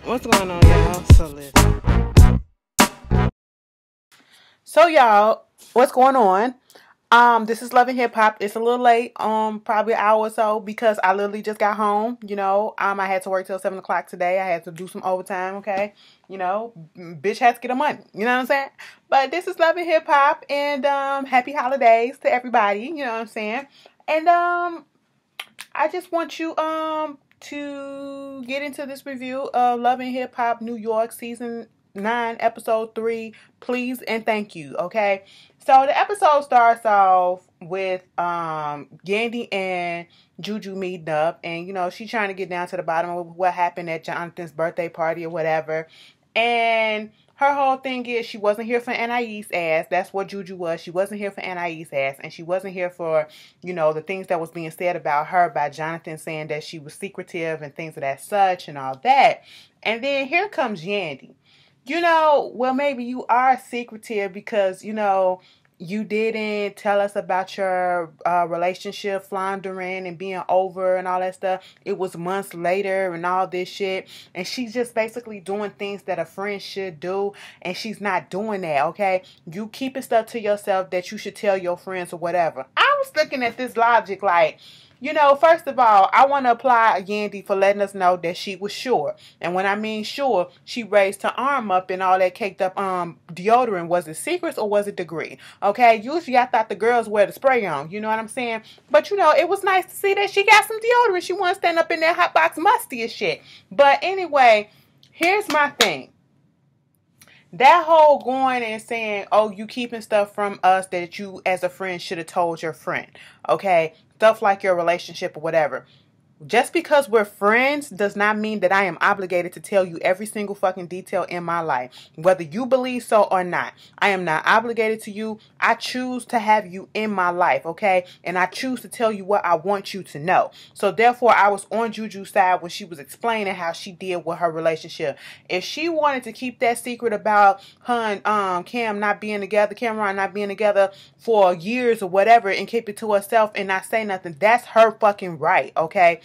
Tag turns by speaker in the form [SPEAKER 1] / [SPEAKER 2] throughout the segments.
[SPEAKER 1] What's going on, y'all? So listen. So y'all, what's going on? This is Love and Hip Hop. It's a little late, probably an hour or so because I literally just got home. I had to work till 7 o'clock today. I had to do some overtime. Okay, bitch has to get her money. You know what I'm saying? But this is Love and Hip Hop, and happy holidays to everybody. You know what I'm saying? And I just want you to get into this review of Love and Hip Hop New York season 9 episode 3, Please and Thank You. Okay, so the episode starts off with Yandy and Juju meeting up, and she's trying to get down to the bottom of what happened at Jonathan's birthday party or whatever. And her whole thing is she wasn't here for Anais' ass. That's what Juju was. She wasn't here for Anais' ass. And she wasn't here for, the things that was being said about her by Jonathan, saying that she was secretive and things of that such and all that. And then here comes Yandy. Well, maybe you are secretive because, you didn't tell us about your relationship floundering and being over and all that stuff. It was months later and all this shit. And she's just basically doing things that a friend should do. And she's not doing that, okay? You keeping stuff to yourself that you should tell your friends or whatever. I was looking at this logic like, first of all, I want to apply Yandy for letting us know that she was sure. And when I mean sure, she raised her arm up and all that caked up deodorant. Was it Secrets or was it Degree? Okay, usually I thought the girls wear the spray on. You know what I'm saying? But it was nice to see that she got some deodorant. She wasn't standing up in that hot box musty as shit. But anyway, here's my thing. That whole going and saying, oh, you keeping stuff from us that you as a friend should have told your friend. Okay? Stuff like your relationship or whatever. Just because we're friends does not mean that I am obligated to tell you every single fucking detail in my life. Whether you believe so or not. I am not obligated to you. I choose to have you in my life, okay? And I choose to tell you what I want you to know. So therefore, I was on Juju's side when she was explaining how she did with her relationship. If she wanted to keep that secret about her and Cameron not being together for years or whatever and keep it to herself and not say nothing, that's her fucking right, okay?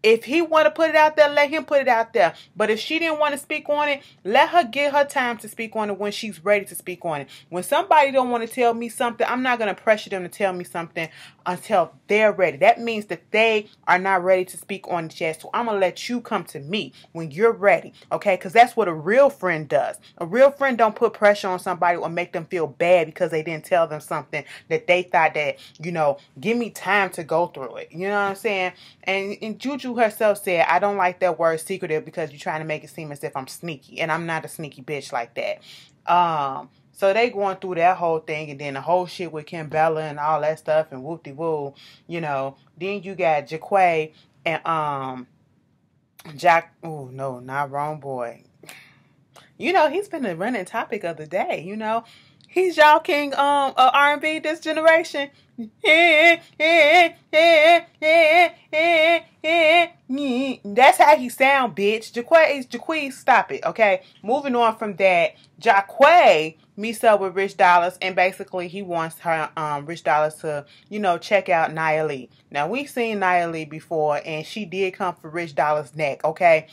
[SPEAKER 1] If he want to put it out there, let him put it out there. But if she didn't want to speak on it, let her get her time to speak on it when she's ready to speak on it. When somebody don't want to tell me something, I'm not going to pressure them to tell me something until they're ready. That means that they are not ready to speak on it yet. So I'm going to let you come to me when you're ready. Okay? Because that's what a real friend does. A real friend don't put pressure on somebody or make them feel bad because they didn't tell them something that they thought that, give me time to go through it. You know what I'm saying? And Juju herself said, I don't like that word secretive because you're trying to make it seem as if I'm sneaky. And I'm not a sneaky bitch like that. So they going through that whole thing and then the whole shit with Kim Bella and all that stuff and whoop-de-woo, Then you got Jaquay and Jack. Oh, no, not wrong boy. He's been a running topic of the day, He's y'all king R&B this generation. That's how he sound, bitch. Jaquay, stop it, okay? Moving on from that, Jaquay meets up with Rich Dollars, and basically he wants her, Rich Dollars to, check out Nia Lee. Now, we've seen Nia Lee before, and she did come for Rich Dollars' neck, okay?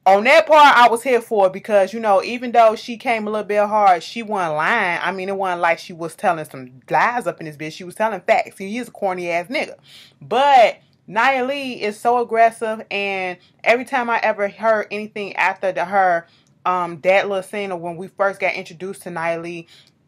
[SPEAKER 1] On that part, I was here for it because, even though she came a little bit hard, she wasn't lying. I mean, it wasn't like she was telling some lies up in this bitch. She was telling facts. He is a corny-ass nigga. But Nia Lee is so aggressive, and every time I ever heard anything after her that little scene or when we first got introduced to Nia Lee,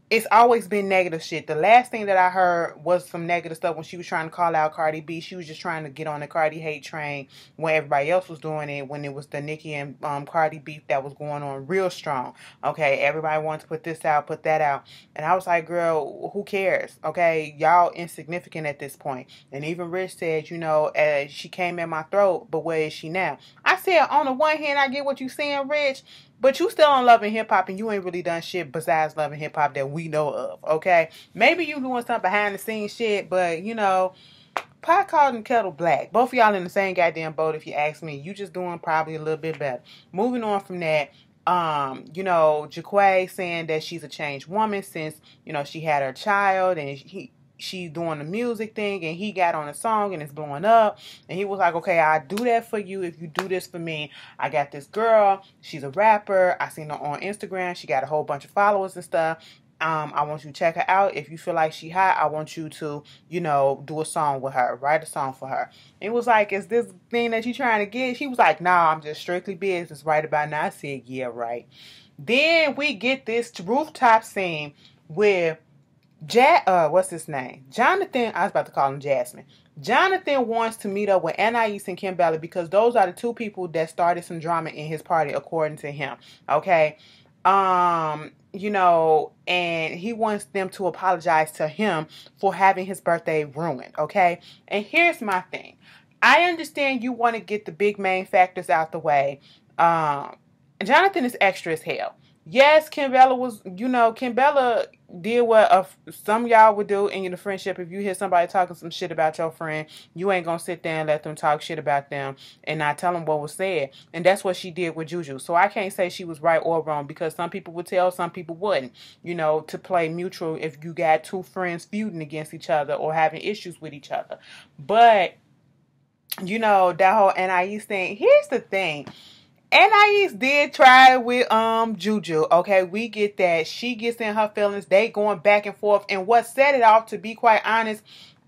[SPEAKER 1] it's always been negative shit. The last thing that I heard was some negative stuff when she was trying to call out Cardi B. She was just trying to get on the Cardi hate train when everybody else was doing it, when it was the Nicki and Cardi beef that was going on real strong. Okay, everybody wanted to put this out, put that out. And I was like, girl, who cares? Okay, y'all insignificant at this point. And even Rich said, she came in my throat, but where is she now? I said, on the one hand, I get what you saying, Rich. But you still on Love and Hip Hop and you ain't really done shit besides Love and Hip Hop that we know of, okay? Maybe you doing some behind the scenes shit, but, pot called and kettle black. Both of y'all in the same goddamn boat if you ask me. You just doing probably a little bit better. Moving on from that, Jaquay saying that she's a changed woman since, she had her child and she's doing the music thing, and he got on a song and it's blowing up, and he was like, okay, I'll do that for you if you do this for me. I got this girl, she's a rapper, I seen her on Instagram, she got a whole bunch of followers and stuff. I want you to check her out. If you feel like she hot, I want you to, you know, do a song with her, write a song for her. It was like, is this thing that you trying to get? She was like, nah, I'm just strictly business right about now. I said, yeah, right. Then we get this rooftop scene with what's his name? Jonathan. I was about to call him Jasmine. Jonathan wants to meet up with Anais and Kimbella because those are the two people that started some drama in his party, according to him. Okay. You know, and he wants them to apologize to him for having his birthday ruined. Okay. And here's my thing. I understand you want to get the big main factors out the way. Jonathan is extra as hell. Yes, Kimbella was, you know, Kimbella did what some of y'all would do in your friendship. If you hear somebody talking some shit about your friend, you ain't gonna sit there and let them talk shit about them and not tell them what was said. And that's what she did with Juju. So I can't say she was right or wrong, because some people would tell, some people wouldn't. You know, to play mutual if you got two friends feuding against each other or having issues with each other. But, you know, that whole Anais thing, here's the thing. Anais did try with Juju. Okay, we get that. She gets in her feelings. They going back and forth. And what set it off, to be quite honest,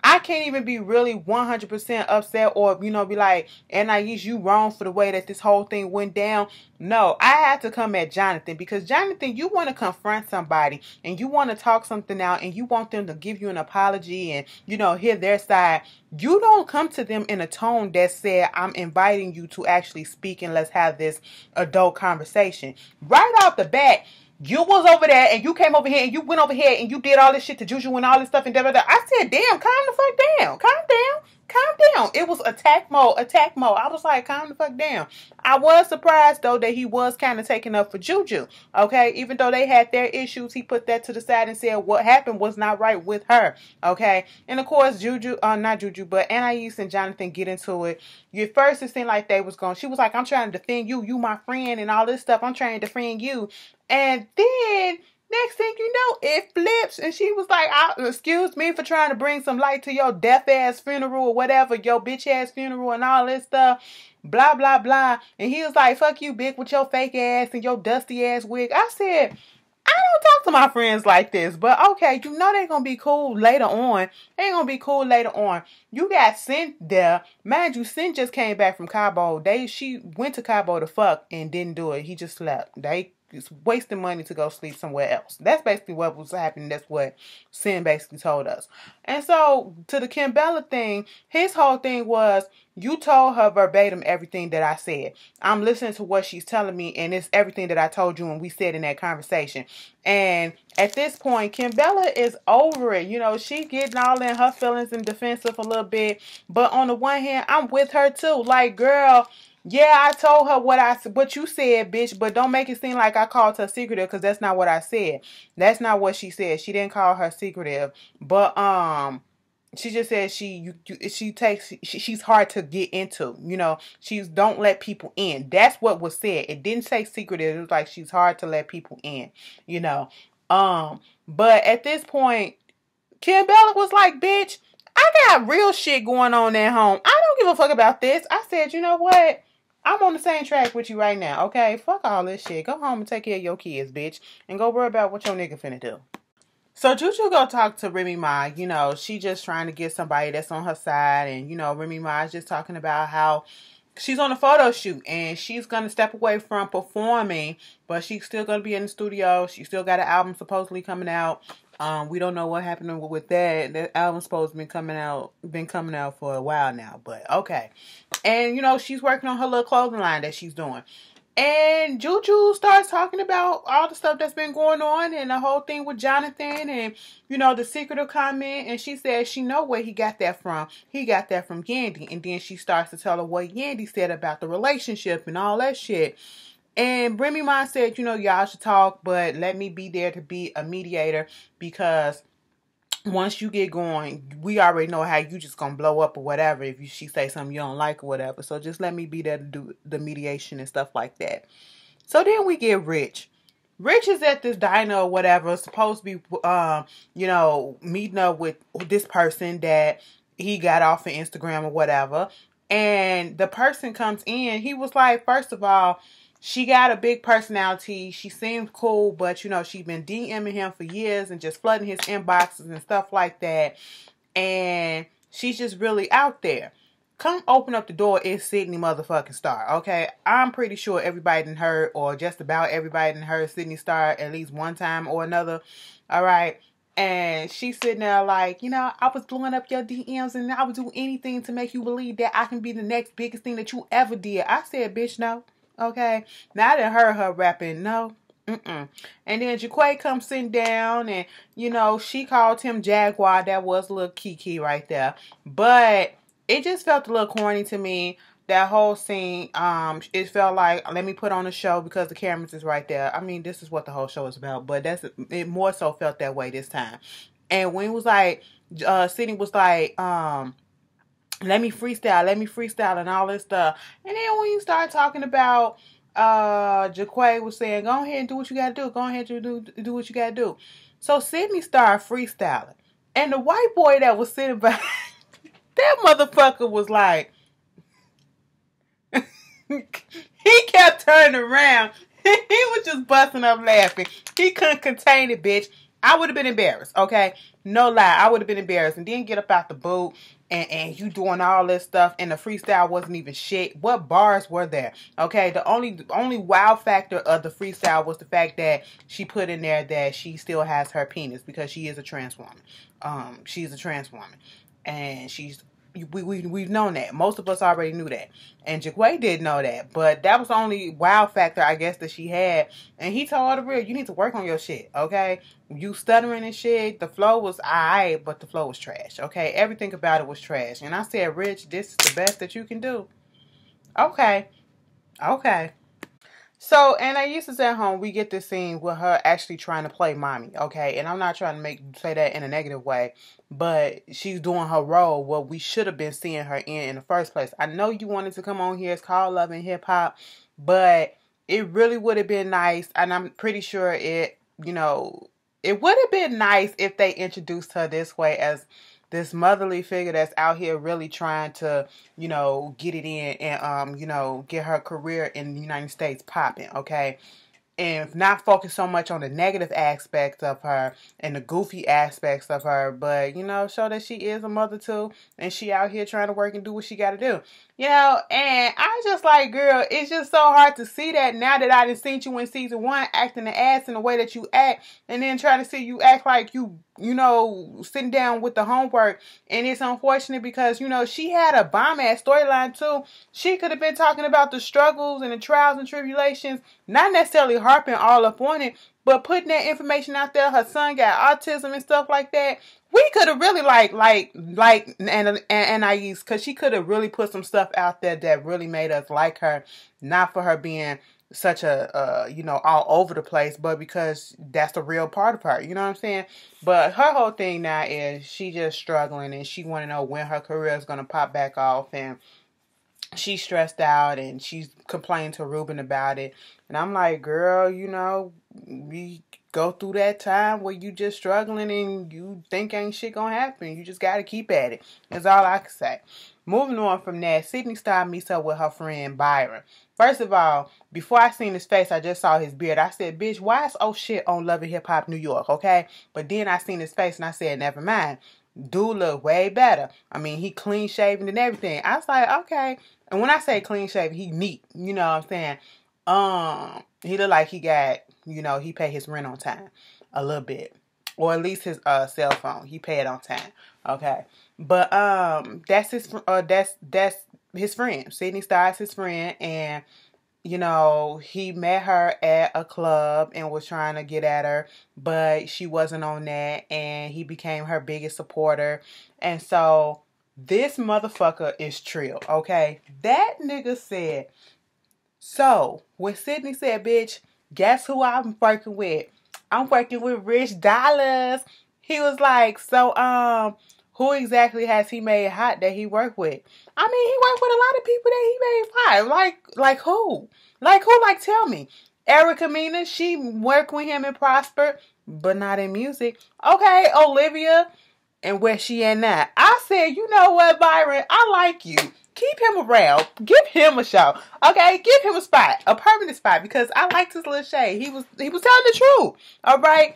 [SPEAKER 1] I can't even be really 100% upset or, you know, be like, Anais, you wrong for the way that this whole thing went down. No, I had to come at Jonathan, because Jonathan, you want to confront somebody and you want to talk something out and you want them to give you an apology and, you know, hear their side. You don't come to them in a tone that said, I'm inviting you to actually speak and let's have this adult conversation. Right off the bat, you was over there and you came over here and you went over here and you did all this shit to Juju and all this stuff and da da da. I said, damn, calm the fuck down. Calm down. Calm down. It was attack mode. Attack mode. I was like, calm the fuck down. I was surprised, though, that he was kind of taking up for Juju. Okay? Even though they had their issues, he put that to the side and said what happened was not right with her. Okay? And, of course, not Juju, but Anais and Jonathan get into it. At first, it seemed like they was going. She was like, I'm trying to defend you. You my friend and all this stuff. I'm trying to defend you. And then, next thing you know, it flips. And she was like, excuse me for trying to bring some light to your deaf-ass funeral or whatever, your bitch-ass funeral and all this stuff. Blah, blah, blah. And he was like, fuck you, bitch, with your fake ass and your dusty-ass wig. I said, I don't talk to my friends like this. But, okay, you know they're going to be cool later on. They're going to be cool later on. You got Sin there. Mind you, Sin just came back from Cabo. She went to Cabo to fuck and didn't do it. He just slept. They it's wasting money to go sleep somewhere else. That's basically what was happening. That's what Sin basically told us. And so, to the Kimbella thing, his whole thing was, you told her verbatim everything that I said. I'm listening to what she's telling me, and it's everything that I told you and we said in that conversation. And at this point, Kimbella is over it. You know, she getting all in her feelings and defensive a little bit. But on the one hand, I'm with her too. Like, girl, yeah, I told her what you said, bitch, but don't make it seem like I called her secretive, because that's not what I said. That's not what she said. She didn't call her secretive, but she just said she's hard to get into. You know, don't let people in. That's what was said. It didn't say secretive. It was like she's hard to let people in. You know, but at this point, Kimbella was like, bitch, I got real shit going on at home. I don't give a fuck about this. I said, you know what? I'm on the same track with you right now, okay? Fuck all this shit. Go home and take care of your kids, bitch. And go worry about what your nigga finna do. So Juju go talk to Remy Ma. You know, she just trying to get somebody that's on her side. And, you know, Remy Ma is just talking about how she's on a photo shoot. And she's going to step away from performing. But she's still going to be in the studio. She still got an album supposedly coming out. We don't know what happened with that. That album's supposed to be coming out for a while now, but okay. And, you know, she's working on her little clothing line that she's doing. And Juju starts talking about all the stuff that's been going on and the whole thing with Jonathan and, you know, the secretive comment. And she says she know where he got that from. He got that from Yandy. And then she starts to tell her what Yandy said about the relationship and all that shit. And Remy Ma said, you know, y'all should talk, but let me be there to be a mediator, because once you get going, we already know how you just gonna blow up or whatever if she say something you don't like or whatever. So just let me be there to do the mediation and stuff like that. So then we get Rich. Rich is at this diner or whatever, supposed to be, you know, meeting up with this person that he got off of Instagram or whatever. And the person comes in. He was like, first of all, she got a big personality. She seems cool, but, you know, she's been DMing him for years and just flooding his inboxes and stuff like that. And she's just really out there. Come open up the door, it's Sydney motherfucking Star, okay? I'm pretty sure everybody done heard, or just about everybody done heard Sydney Star at least one time or another, alright? And she's sitting there like, you know, I was blowing up your DMs and I would do anything to make you believe that I can be the next biggest thing that you ever did. I said, bitch, no, okay? Now, I done heard her rapping, no. And then Jaquay comes sitting down and, you know, she called him Jaguar. That was a little kiki right there. But it just felt a little corny to me. That whole scene, it felt like, let me put on a show because the cameras is right there. I mean, this is what the whole show is about, but it more so felt that way this time. And when it was like, Sydney was like, let me freestyle and all this stuff. And then when you start talking about, Jaquay was saying, go ahead and do what you gotta do. Go ahead and do what you gotta do. So Sydney started freestyling. And the white boy that was sitting by, that motherfucker was like, he kept turning around. He was just busting up laughing. He couldn't contain it, bitch. I would have been embarrassed, okay? No lie, I would have been embarrassed. And then get up out the boot and you doing all this stuff and the freestyle wasn't even shit. What bars were there? Okay, the only wow factor of the freestyle was the fact that she put in there that she still has her penis because she is a trans woman. She's a trans woman. And we've known that. Most of us already knew that. And Jaquay did know that. But that was the only wow factor, I guess, that she had. And he told her the real, you need to work on your shit, okay? You stuttering and shit. The flow was alright, but the flow was trash, okay? Everything about it was trash. And I said, Rich, this is the best that you can do. Okay. Okay. So, and I used to say at home, we get this scene with her actually trying to play mommy, okay? And I'm not trying to say that in a negative way, but she's doing her role, what we should have been seeing her in the first place. I know you wanted to come on here, it's called Love and Hip Hop, but it really would have been nice, and I'm pretty sure it, you know, it would have been nice if they introduced her this way as this motherly figure that's out here really trying to, you know, get it in and, you know, get her career in the United States popping, okay? And not focus so much on the negative aspects of her and the goofy aspects of her, but, you know, show that she is a mother too, and she out here trying to work and do what she got to do. You know, and I just like, girl, it's just so hard to see that now that I done seen you in season 1 acting the ass in the way that you act, and then trying to see you act like you know, sitting down with the homework. And it's unfortunate because, you know, she had a bomb-ass storyline too. She could have been talking about the struggles and the trials and tribulations, not necessarily harping all up on it, but putting that information out there. Her son got autism and stuff like that. We could have really like Anais, because she could have really put some stuff out there that really made us like her, not for her being such a, you know, all over the place, but because that's the real part of her, you know what I'm saying? But her whole thing now is she just struggling and she want to know when her career is going to pop back off, and she's stressed out and she's complaining to Ruben about it. And I'm like, girl, you know, we go through that time where you just struggling and you think ain't shit gonna happen. You just gotta keep at it. That's all I can say. Moving on from that, Sydney Star meets up with her friend Byron. First of all, before I seen his face, I just saw his beard. I said, bitch, why is oh shit on Love and Hip Hop New York, okay? But then I seen his face and I said, never mind. Dude look way better. I mean, he clean shaven and everything. I was like, okay. And when I say clean shaven, he neat. You know what I'm saying? He look like he got, you know, he paid his rent on time. A little bit. Or at least his cell phone. He paid on time. Okay. But that's his friend. Sydney Star is his friend, and you know, he met her at a club and was trying to get at her, but she wasn't on that, and he became her biggest supporter. And so this motherfucker is Trill, okay? That nigga said, so when Sydney said, bitch, guess who I'm working with? I'm working with Rich Dollars. He was like, so, who exactly has he made hot that he worked with? I mean, he worked with a lot of people that he made hot. Like who? Like who? Like, tell me. Erica Mena, she worked with him and prospered, but not in music. Okay, Olivia, and where she at now. I said, you know what, Byron? I like you. Keep him around. Give him a show. Okay, give him a spot, a permanent spot, because I liked his little shade. He was telling the truth. All right.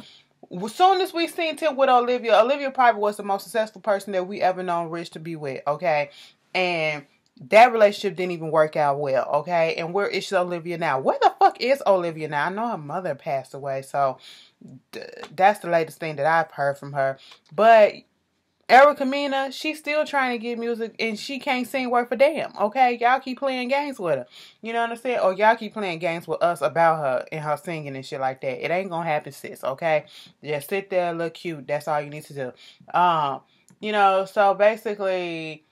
[SPEAKER 1] As soon as we seen him with Olivia probably was the most successful person that we ever known Rich to be with. Okay, and that relationship didn't even work out well. Okay, and where is Olivia now? Where the fuck is Olivia now? I know her mother passed away, so that's the latest thing that I've heard from her. But Erica Mena, she's still trying to get music and she can't sing worth a damn. Okay, y'all keep playing games with her. You know what I'm saying? Or y'all keep playing games with us about her and her singing and shit like that. It ain't gonna happen, sis. Okay, just sit there, look cute. That's all you need to do. You know. So basically,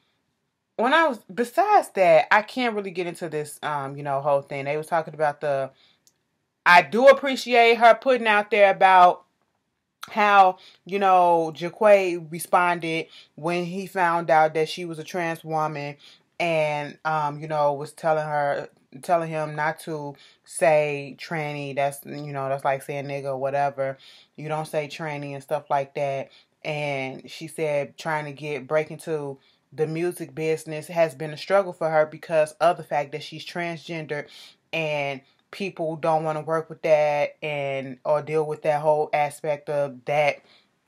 [SPEAKER 1] besides that, I can't really get into this. You know, whole thing. They was talking about I do appreciate her putting out there about how, you know, Jaquay responded when he found out that she was a trans woman and, you know, was telling him not to say tranny. That's, you know, that's like saying nigga or whatever. You don't say tranny and stuff like that. And she said trying to break into the music business has been a struggle for her because of the fact that she's transgender and people don't want to work with that or deal with that whole aspect of that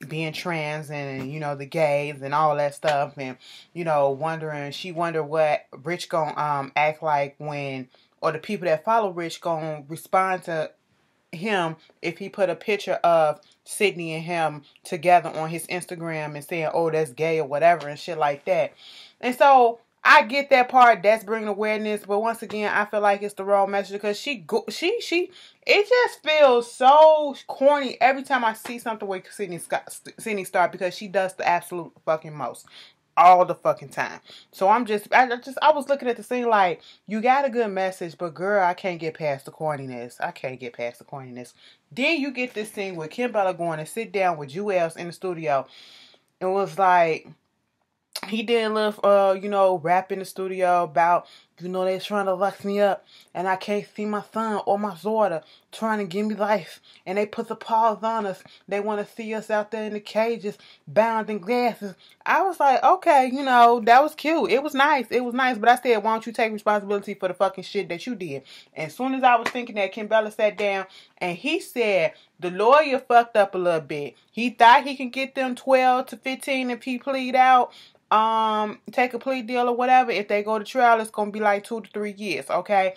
[SPEAKER 1] being trans and, you know, the gays and all that stuff. And, you know, she wondered what Rich gonna act like or the people that follow Rich gonna respond to him if he put a picture of Sydney and him together on his Instagram and saying, oh, that's gay or whatever and shit like that. And so I get that part. That's bringing awareness, but once again, I feel like it's the wrong message because it just feels so corny every time I see something with Sydney Star because she does the absolute fucking most all the fucking time. So I was looking at the scene like, you got a good message, but girl, I can't get past the corniness. Then you get this scene with Kim Bella going to sit down with Jewels in the studio. It was like, he did a little, you know, rap in the studio about, you know, they're trying to lock me up and I can't see my son or my daughter trying to give me life. And they put the paws on us. They want to see us out there in the cages, bound in glasses. I was like, okay, you know, that was cute. It was nice. But I said, why don't you take responsibility for the fucking shit that you did? And as soon as I was thinking that, Kim Bella sat down and he said, the lawyer fucked up a little bit. He thought he could get them 12 to 15 if he plead out. Take a plea deal or whatever. If they go to trial, it's gonna be like 2 to 3 years, okay?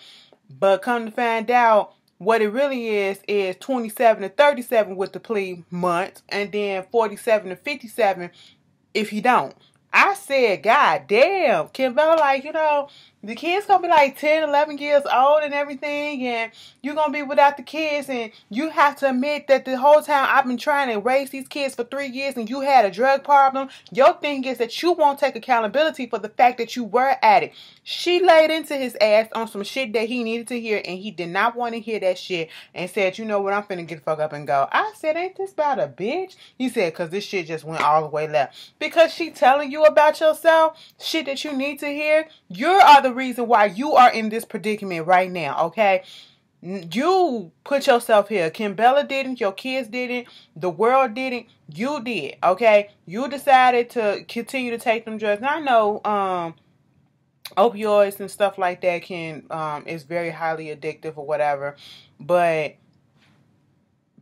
[SPEAKER 1] But come to find out, what it really is 27 to 37 with the plea months, and then 47 to 57 if he don't. I said, God damn, Kim Bella, like, you know, the kids gonna be like 10, 11 years old and everything, and you're gonna be without the kids, and you have to admit that the whole time I've been trying to raise these kids for 3 years and you had a drug problem. Your thing is that you won't take accountability for the fact that you were at it. She laid into his ass on some shit that he needed to hear, and he did not want to hear that shit, and said, you know what, I'm finna get the fuck up and go. I said, ain't this about a bitch? He said, cause this shit just went all the way left. Because she telling you about yourself, shit that you need to hear. You are the reason why you are in this predicament right now, okay? You put yourself here. Kim Bella didn't, your kids didn't, the world didn't, you did, okay? You decided to continue to take them drugs. Now I know opioids and stuff like that is very highly addictive or whatever, but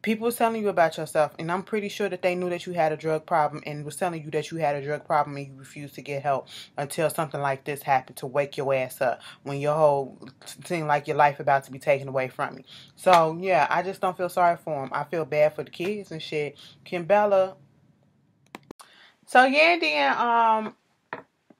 [SPEAKER 1] people was telling you about yourself, and I'm pretty sure that they knew that you had a drug problem and was telling you that you had a drug problem and you refused to get help until something like this happened to wake your ass up when your whole seemed like your life about to be taken away from you. So, yeah, I just don't feel sorry for them. I feel bad for the kids and shit. Kim Bella. So, yeah,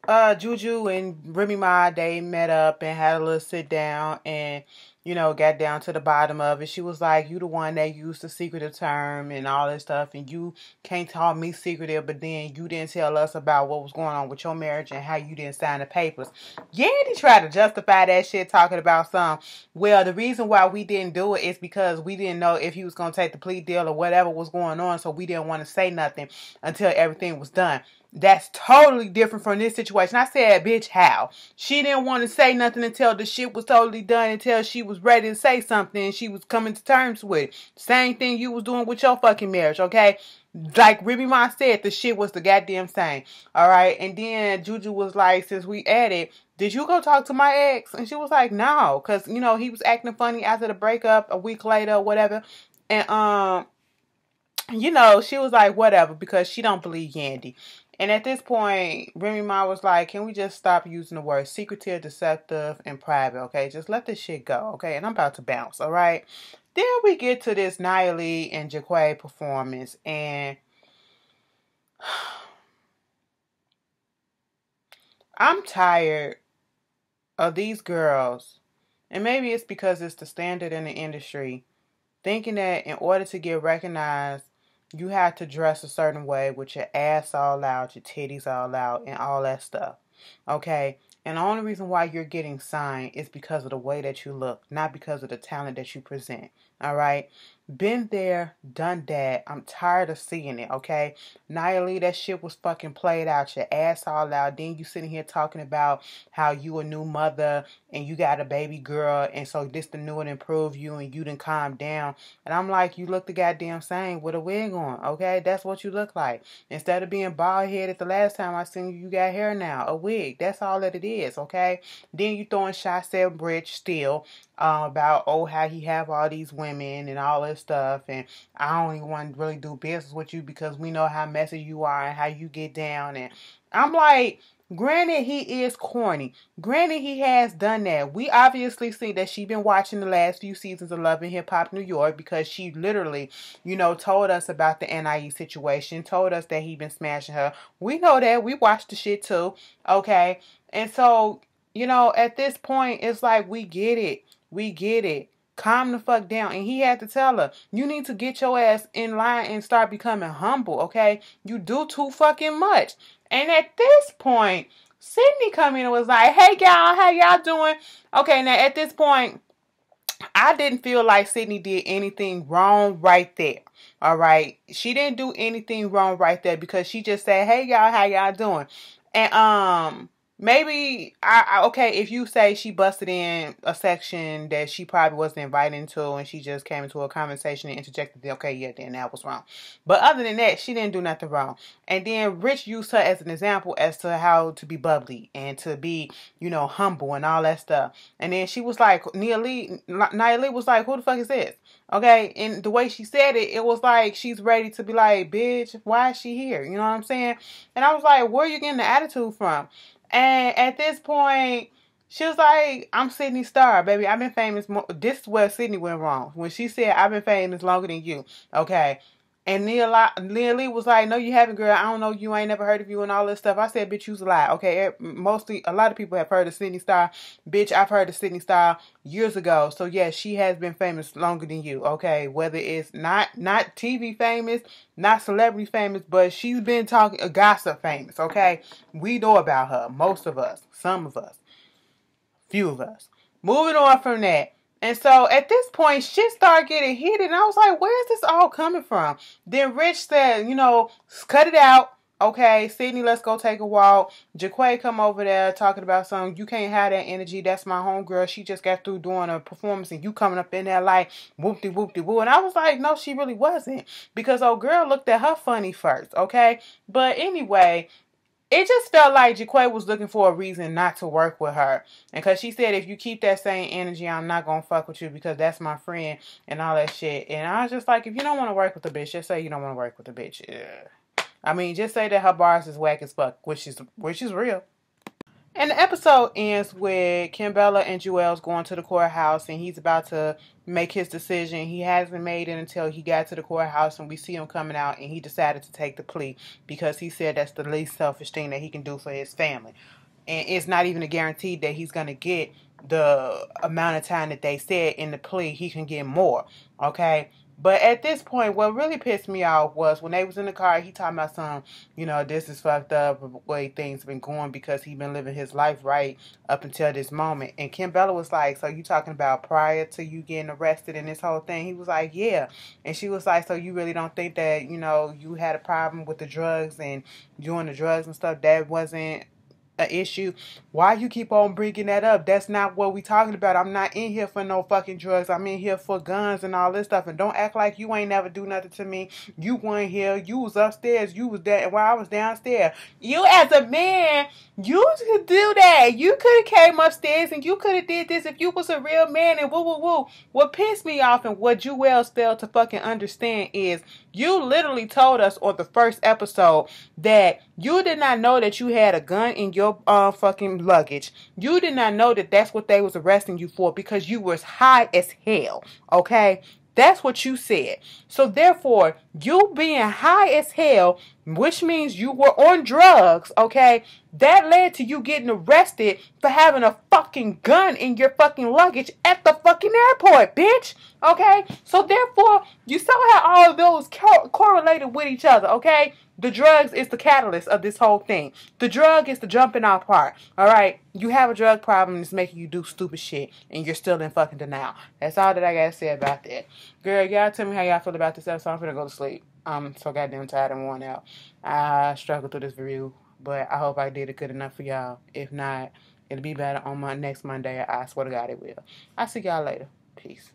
[SPEAKER 1] then, Juju and Remy Ma, they met up and had a little sit down and, you know, got down to the bottom of it. She was like, you the one that used the secretive term and all this stuff, and you can't call me secretive, but then you didn't tell us about what was going on with your marriage and how you didn't sign the papers. Yandy tried to justify that shit talking about well, the reason why we didn't do it is because we didn't know if he was going to take the plea deal or whatever was going on, so we didn't want to say nothing until everything was done. That's totally different from this situation. I said, bitch, how? She didn't want to say nothing until the shit was totally done, until she was ready to say something and she was coming to terms with it. Same thing you was doing with your fucking marriage, okay? Like Remy Ma said, the shit was the goddamn same. Alright? And then Juju was like, since we added, did you go talk to my ex? And she was like, no. Because, you know, he was acting funny after the breakup a week later or whatever. And, you know, she was like, whatever, because she don't believe Yandy. And at this point, Remy Ma was like, can we just stop using the word secretive, deceptive, and private, okay? Just let this shit go, okay? And I'm about to bounce, all right? Then we get to this Nia Lee and Jaquay performance, and I'm tired of these girls, and maybe it's because it's the standard in the industry, thinking that in order to get recognized, you have to dress a certain way with your ass all out, your titties all out, and all that stuff. Okay? And the only reason why you're getting signed is because of the way that you look, not because of the talent that you present. Alright? Been there, done that. I'm tired of seeing it, okay? Nia Lee, that shit was fucking played out, your ass all out. Then you sitting here talking about how you a new mother and you got a baby girl, and so this the new and improved you, and you didn't calm down. And I'm like, you look the goddamn same with a wig on, okay? That's what you look like. Instead of being bald headed the last time I seen you, you got hair now, a wig. That's all that it is, okay? Then you throwing shots at Bridge still about, oh, how he have all these women and all this stuff, and I don't even want to really do business with you because we know how messy you are and how you get down. And I'm like, granted, he is corny. Granted, he has done that. We obviously see that she been watching the last few seasons of Love and Hip Hop New York, because she literally, you know, told us about the NIE situation, told us that he been smashing her. We know that. We watched the shit too. Okay. And so, you know, at this point, it's like, we get it. We get it. Calm the fuck down. And he had to tell her, you need to get your ass in line and start becoming humble, okay? You do too fucking much. And at this point, Sydney come in and was like, hey y'all, how y'all doing? Okay, now at this point, I didn't feel like Sydney did anything wrong right there. All right. She didn't do anything wrong right there, because she just said, hey y'all, how y'all doing? And maybe okay, if you say she busted in a section that she probably wasn't invited into and she just came into a conversation and interjected, okay, yeah, then that was wrong. But other than that, she didn't do nothing wrong. And then Rich used her as an example as to how to be bubbly and to be, you know, humble and all that stuff. And then she was like, Nia Lee was like, who the fuck is this? Okay, and the way she said it, it was like she's ready to be like, bitch, why is she here? You know what I'm saying? And I was like, where are you getting the attitude from? And at this point, she was like, I'm Sydney Star, baby. I've been famous. This is where Sydney went wrong. When she said, I've been famous longer than you. Okay. And Nia Lee was like, no, you haven't, girl. I don't know you. I ain't never heard of you and all this stuff. I said, bitch, you's a lie. Okay. Mostly, a lot of people have heard of Sydney Star. Bitch, I've heard of Sydney Star years ago. So, yeah, she has been famous longer than you. Okay. Whether it's not TV famous, not celebrity famous, but she's been talking gossip famous. Okay. We know about her. Most of us. Some of us. Few of us. Moving on from that. And so at this point, shit started getting heated. And I was like, where is this all coming from? Then Rich said, you know, cut it out. Okay, Sydney, let's go take a walk. Jaquay come over there talking about something. You can't have that energy. That's my homegirl. She just got through doing a performance and you coming up in there like whoop-de-whoop-de-woo. And I was like, no, she really wasn't. Because old girl looked at her funny first, okay? But anyway, it just felt like Jaquay was looking for a reason not to work with her. And because she said, if you keep that same energy, I'm not going to fuck with you because that's my friend and all that shit. And I was just like, if you don't want to work with a bitch, just say you don't want to work with a bitch. Yeah. I mean, just say that her bars is whack as fuck, which is real. And the episode ends with Kimbella and Joel's going to the courthouse, and he's about to make his decision. He hasn't made it until he got to the courthouse, and we see him coming out, and he decided to take the plea because he said that's the least selfish thing that he can do for his family. And it's not even a guarantee that he's going to get the amount of time that they said in the plea. He can get more, okay? But at this point, what really pissed me off was when they was in the car, he talking about some, this is fucked up the way things been going because he been living his life right up until this moment. And Kim Bella was like, so you talking about prior to you getting arrested and this whole thing? He was like, yeah. And she was like, so you really don't think that, you had a problem with the drugs and doing the drugs and stuff? That wasn't an issue. Why you keep on bringing that up? That's not what we talking about. I'm not in here for no fucking drugs. I'm in here for guns and all this stuff. And don't act like you ain't never do nothing to me. You weren't here. You was upstairs. You was there while I was downstairs. You as a man, you could do that. You could have came upstairs and you could have did this if you was a real man and woo woo woo. What pissed me off and what Jewels failed to fucking understand is you literally told us on the first episode that you did not know that you had a gun in your fucking luggage. You did not know that that's what they was arresting you for because you was high as hell. Okay? That's what you said. So therefore, you being high as hell, which means you were on drugs, okay, that led to you getting arrested for having a fucking gun in your fucking luggage at the fucking airport, bitch. Okay? So therefore, you saw how all of those correlated with each other, okay? The drugs is the catalyst of this whole thing. The drug is the jumping off part. Alright? You have a drug problem and it's making you do stupid shit. And you're still in fucking denial. That's all that I gotta say about that. Girl, y'all tell me how y'all feel about this episode. I'm finna go to sleep. I'm so goddamn tired and worn out. I struggled through this review. But I hope I did it good enough for y'all. If not, it'll be better on my next Monday. I swear to God it will. I'll see y'all later. Peace.